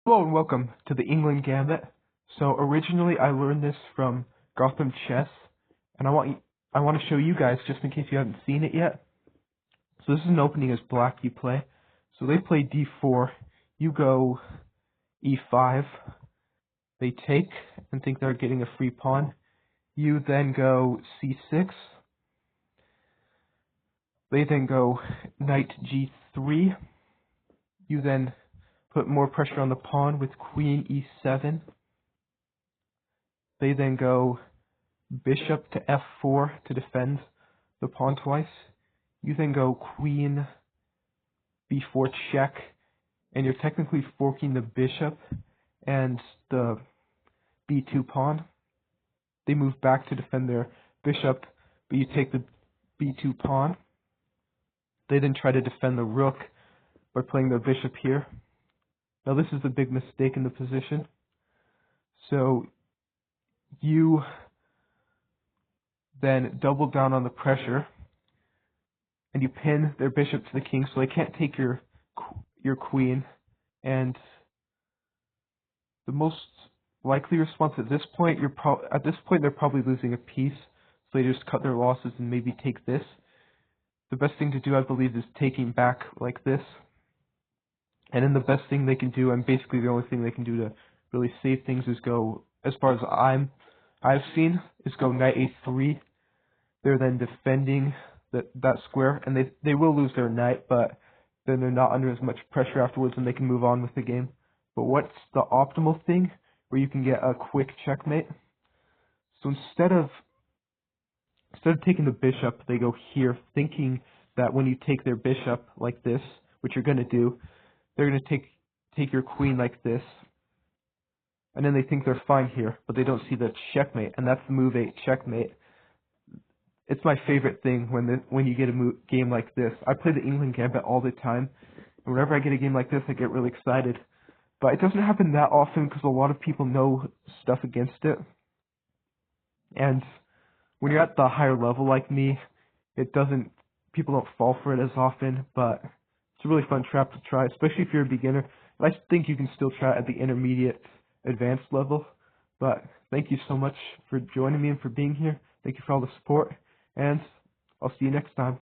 Hello and welcome to the England Gambit. So originally I learned this from Gotham Chess, and I want to show you guys just in case you haven't seen it yet. So this is an opening as black you play. So they play d4, you go e5, they take and think they're getting a free pawn. You then go c6, they then go knight g3, you then put more pressure on the pawn with queen e7, they then go bishop to f4 to defend the pawn twice. You then go queen b4 check, and you're technically forking the bishop and the b2 pawn. They move back to defend their bishop, but you take the b2 pawn. They then try to defend the rook by playing their bishop here. Now this is a big mistake in the position. So you then double down on the pressure, and you pin their bishop to the king, so they can't take your queen. And the most likely response at this point, at this point they're probably losing a piece, so they just cut their losses and maybe take this. The best thing to do, I believe, is taking back like this. And then the best thing they can do, and basically the only thing they can do to really save things, is go, as far as I've seen, is go knight a3. They're then defending that square, and they will lose their knight, but then they're not under as much pressure afterwards, and they can move on with the game. But what's the optimal thing where you can get a quick checkmate? So instead of taking the bishop, they go here, thinking that when you take their bishop like this, which you're going to do, they're going to take your queen like this, and then they think they're fine here, but they don't see the checkmate, and that's the move 8 checkmate. It's my favorite thing when you get a game like this. I play the England Gambit all the time, and whenever I get a game like this, I get really excited. But it doesn't happen that often because a lot of people know stuff against it. And when you're at the higher level like me, people don't fall for it as often, but it's a really fun trap to try, especially if you're a beginner. And I think you can still try it at the intermediate advanced level. But thank you so much for joining me and for being here. Thank you for all the support, and I'll see you next time.